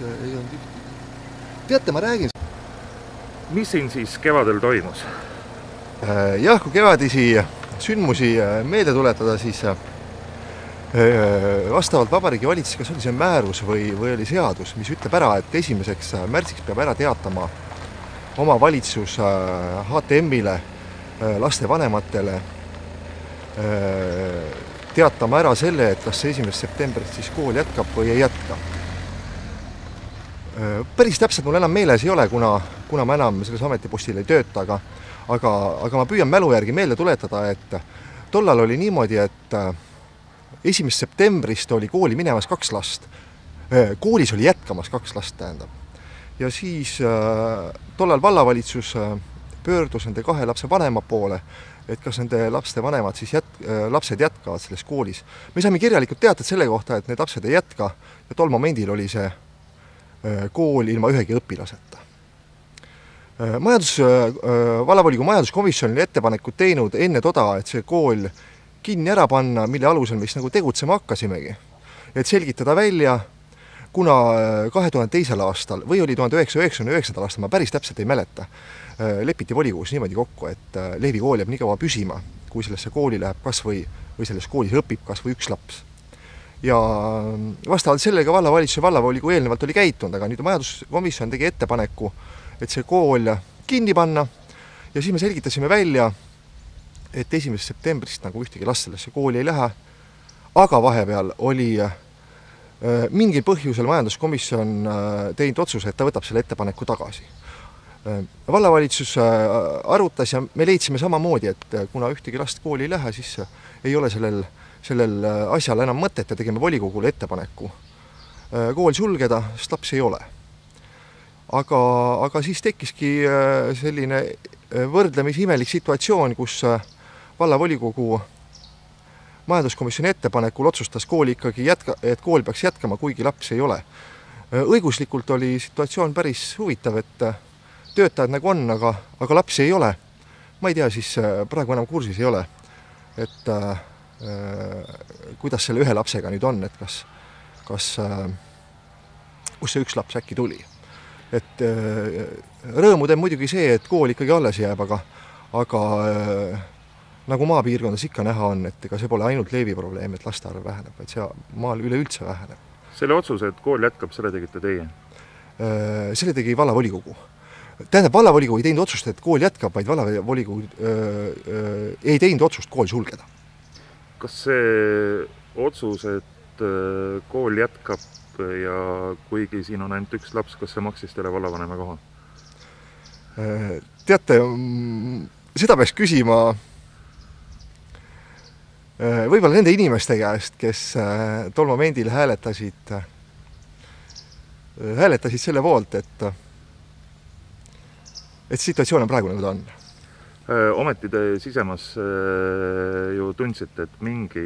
ei olnud ühtegi. Teate, ma räägin. Mis siin siis kevadel toimus? Jah, kui kevadisi sündmusi meelde tuletada, siis vastavalt Vabariigi Valitsus, kas oli see määrus või oli seadus, mis ütleb ära, et 1. märtsiks peab ära teatama oma valitsus HTM-ile, lastevanematele, teatama ära selle, et kas 1. septembrist siis kool jätkab või ei jätka. Päris täpselt mul enam meeles ei ole, kuna ma enam selles ametipostil ei tööta, aga ma püüan mälu järgi meelde tuletada, et tollal oli niimoodi, et 1. septembrist oli kooli minemas 2 last. Koolis oli jätkamas 2 last, tähendab. Ja siis tollal vallavalitsus pöördus nende 2 lapse vanema poole, et kas nende lapste vanemad siis lapsed jätkavad selles koolis. Me saime kirjalikult teated selle kohta, et need lapsed ei jätka ja tol momendil oli see kool ilma ühegi õpilaseta. Vallavolikogu majanduskomisjon oli ettepanekut teinud enne toda, et see kool kinni ära panna, mille alusel me nagu tegutsema hakkasimegi. Et selgitada välja, kuna 2002. aastal või oli 1999. aastal, ma päris täpselt ei mäleta, lepiti volikogus niimoodi kokku, et Leevi kool jääb nii kaua püsima, kui sellesse kooli läheb kas või selles koolis õpib kas või 1 laps. Ja vastavalt sellega vallavalitsus ja vallavolikogu eelnevalt oli käitunud, aga nüüd majanduskomisjon tegi ettepaneku, et see kool kinni panna ja siis me selgitasime välja, et 1. septembrist nagu ühtegi last sellesse kooli ei lähe, aga vahepeal oli mingil põhjusel majanduskomisjon teinud otsuse, et ta võtab selle ettepaneku tagasi. Vallavalitsus arutas ja me leidsime samamoodi, et kuna ühtegi last kooli ei lähe, siis ei ole sellel asjal enam mõtet ja tegime volikogule ettepaneku kool sulgeda, sest lapsi ei ole. Aga siis tekkiski selline võrdlemisi imelik situatsioon, kus vallavolikogu majanduskomisjoni ettepanekul otsustas kooli ikkagi et kool peaks jätkama, kuigi lapsi ei ole. Õiguslikult oli situatsioon päris huvitav, et töötajad nagu on, aga lapsi ei ole. Ma ei tea, siis praegu enam kursis ei ole, et kuidas selle 1 lapsega nüüd on, et kus see 1 laps äkki tuli. Et rõõmu teeb muidugi see, et kool ikkagi alles jääb, aga nagu maapiirkondas ikka näha on, et ega see pole ainult Leevi probleem, et laste arv väheneb, vaid see maal üleüldse väheneb. Selle otsuse, et kool jätkab, selle tegite teie? Selle tegi vallavolikogu. Tähendab, vallavolikogu ei teinud otsust, et kool jätkab, vaid vallavolikogu ei teinud otsust kool sulgeda. Kas see otsus, et kool jätkab ja kuigi siin on ainult 1 laps, kas see maksis teile vallavanema koha? Teate, seda peaks küsima võib-olla nende inimeste käest, kes tol momendil hääletasid selle poolt, et situatsioon on praegu nagu ta on. Ometi te sisemas ju tundsite, et mingi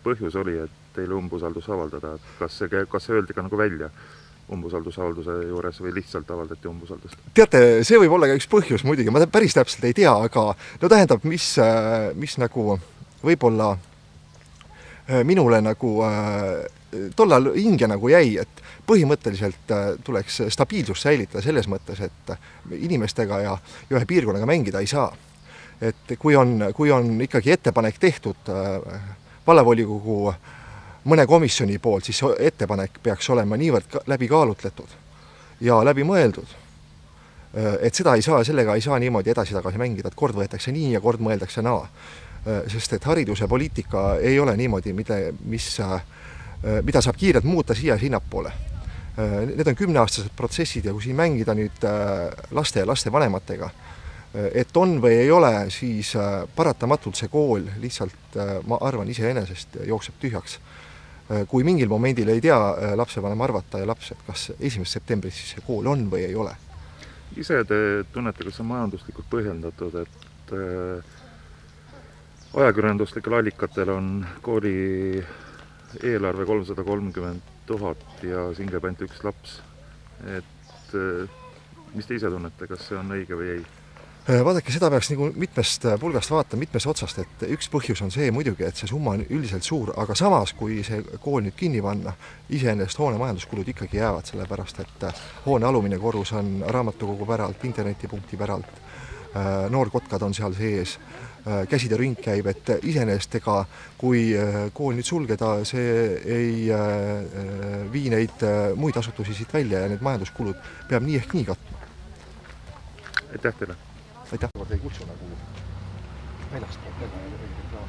põhjus oli, et teile umbusaldus avaldada. Kas see öeldi ka nagu välja umbusaldusavalduse juures või lihtsalt avaldati umbusaldust? Teate, see võib olla ka üks põhjus muidugi, ma päris täpselt ei tea, aga no tähendab, mis nagu võib-olla minule nagu tollal hinge nagu jäi, et põhimõtteliselt tuleks stabiilsust säilitada selles mõttes, et inimestega ja ühe piirkonnaga mängida ei saa. Et kui on ikkagi ettepanek tehtud vallavolikogu mõne komisjoni poolt, siis ettepanek peaks olema niivõrd läbi kaalutletud ja läbi mõeldud, et sellega ei saa niimoodi edasi-tagasi mängida, et kord võetakse nii ja kord mõeldakse naa. Sest et hariduse poliitika ei ole niimoodi, mida saab kiirelt muuta siia ja sinnapoole. Need on 10-aastased protsessid ja kui siin mängida nüüd laste ja laste vanematega, et on või ei ole, siis paratamatult see kool lihtsalt, ma arvan, iseenesest jookseb tühjaks. Kui mingil momendil ei tea lapsevanem arvata ja laps, et kas 1. septembris siis see kool on või ei ole. Ise te tunnete, kas on majanduslikult põhjendatud, et ajakirjanduslikel allikatel on kooli eelarve 330 000 ja siin käib ainult 1 laps. Et mis te ise tunnete, kas see on õige või ei? Vaadake, seda peaks nagu mitmest pulgast vaatama, mitmest otsast, et üks põhjus on see muidugi, et see summa on üldiselt suur, aga samas, kui see kool nüüd kinni panna, iseenesest hoone majanduskulud ikkagi jäävad, sellepärast et hoone alumine korrus on raamatukogu päralt, internetipunkti päralt, noorkotkad on seal sees, käsitööring käib, et iseenesest ega kui kool nüüd sulgeda, see ei vii neid muid asutusi siit välja ja need majanduskulud peab nii ehk nii katma. Aitäh teile! Aitäh, kord ei kutsu nagu väljastpoolt väga õigelt ka.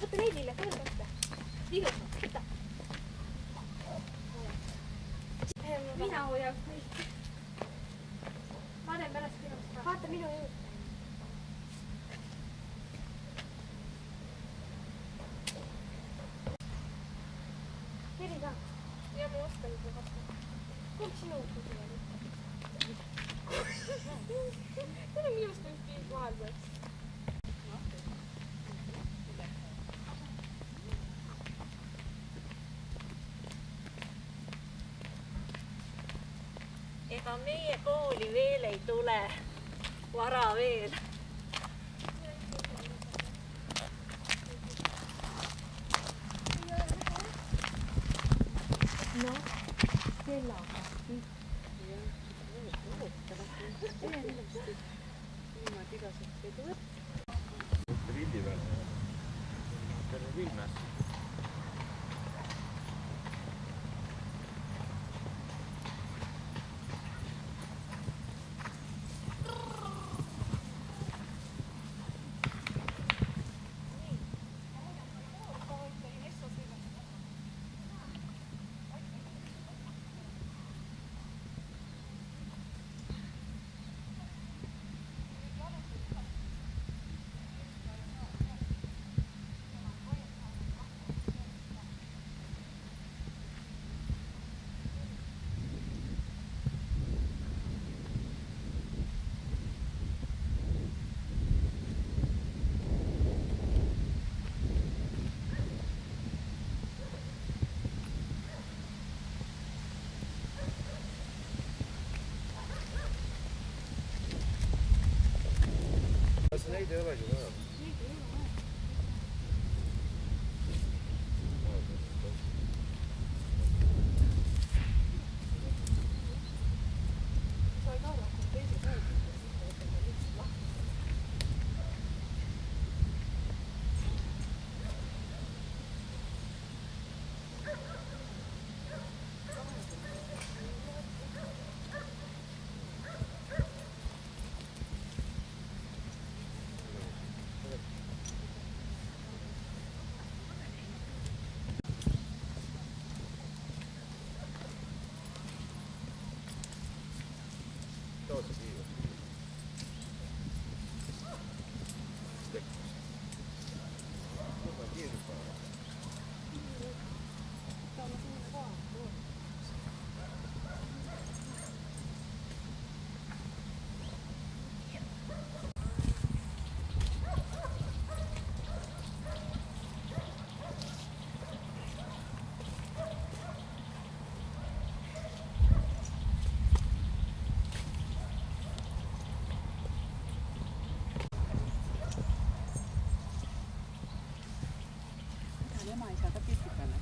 Võtta neilile ka võtta. Ilusalt, võtta. Mina hoiaks neid. Ma olen pärast minust ka. Vaata minu juurde. Heli ka. Ja ma oskan juba vastu. Kumb sinu kusi oli? See on minust üks piis vahel peaks. Ega meie kooli veel ei tule, vara veel. No, Stella kasti. Niimoodi igasugust ei tule. Rilli peal. Terve Vilmes. Neid ei olegi vaja. ema ei saa ka pilti peale.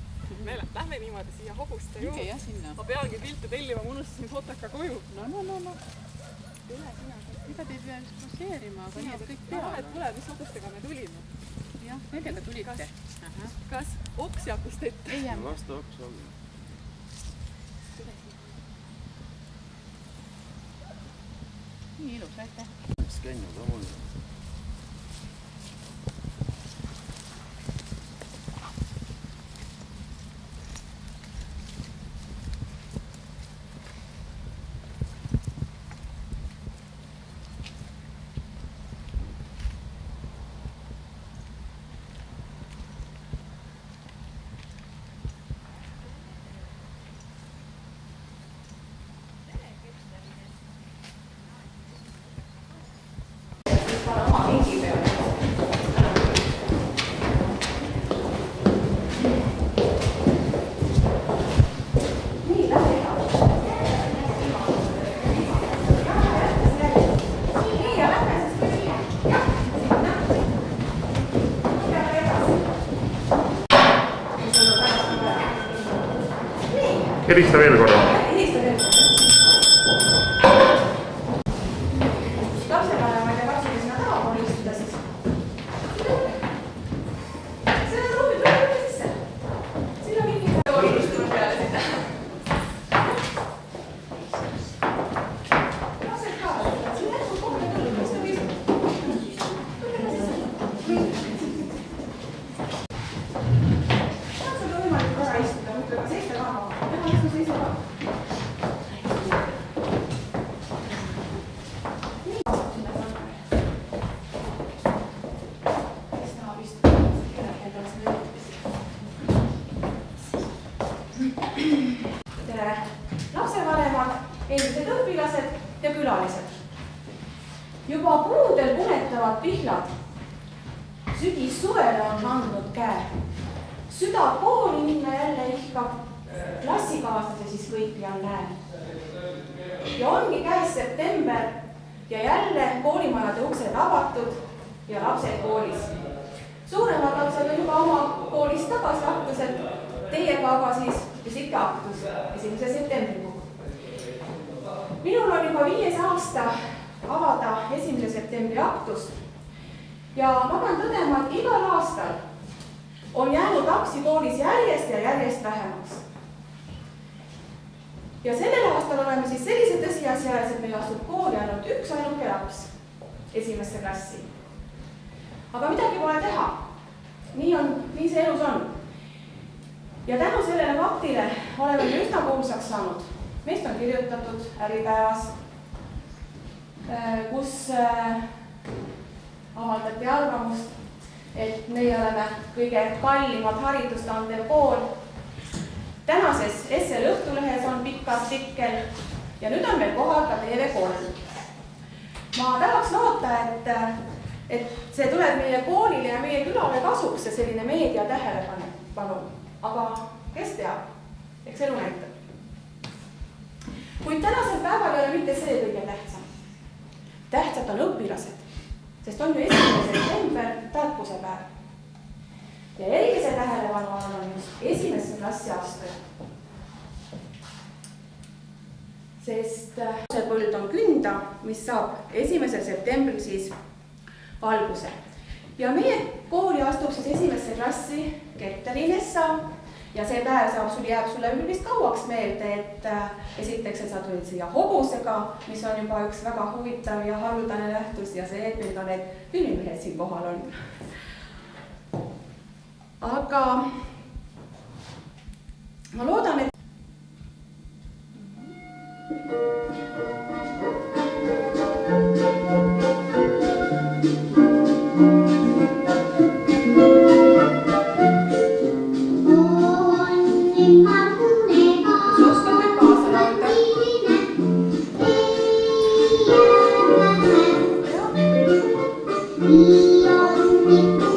Me lähme niimoodi siia hobuste juurde. Minge jah sinna. Ma peangi pilte tellima, ma unustasin fotaka koju. No. Tule sina. Mida te ei pea poseerima, aga nii, et kõik peale. Tule, mis hobustega me tulime? Jah, nendega tulite. Kas oks jakust ette? Ei jää. Lasta oks olla. Nii ilus, aitäh. Mis käinud on? Helista veel korra. Lapsevanemad ja katsuge sinna taha koristada siis. See on ruumi, tule sisse. Siin on mingi koristada peale seda. Lapsed ka, siin jätkub kohale tulnud, mis ta viisib. Tulge sisse. Sul on võimalik korra istuda, mõtle ka seista maha. Tere lapsevanemad, endised õpilased ja külalised. Juba puudel punetavad pihlad. Sügis suvele on andnud käe. Süda kooli minna jälle ihkab. Klassikaaslase siis kõikjal näen. Ja ongi käes september ja jälle koolimajade uksed avatud ja lapsed koolis. Suuremad lapsed on juba oma koolist tagasi aktuselt, teiega aga siis ikka aktus 1. septembri puhul. Minul on juba 5. aasta avada 1. septembri aktust ja ma pean tõdema, et igal aastal on jäänud lapsi koolis järjest ja järjest vähemaks. Ja sellel aastal oleme siis sellise tõsiasja, et meil astub kooli ainult üks ainuke laps 1. klassi. Aga midagi pole teha. Nii see elus on. Ja tänu sellele faktile oleme üsna kuulsaks saanud. Meist on kirjutatud Äripäevas, kus avaldati arvamust, et meie oleme kõige kallimad haridust andev kool. Tänases SL Õhtulehes on pikk artikkel ja nüüd on meil kohal ka TV3. Ma tahaks loota, et see tuleb meie koolile ja meie külale kasuks ja selline meedia tähelepanu. Aga kes teab? Eks elu näitab. Kuid tänasel päeval ei ole mitte see kõige tähtsam. Tähtsad on õpilased, sest on ju 1. september tarkuse päev. Ja erilise tähelepanu on just 1. klassi astuja. Sest see põld on künda, mis saab 1. septembril siis alguse. Ja meie kooli astub siis 1. klassi Ketterin Essa ja see päev jääb sulle vist kauaks meelde, et esiteks, et sa tulid siia hobusega, mis on juba üks väga huvitav ja haruldane nähtus ja see, et meil ka need filmimehed siin kohal on. Aga ma loodan, et Thank you.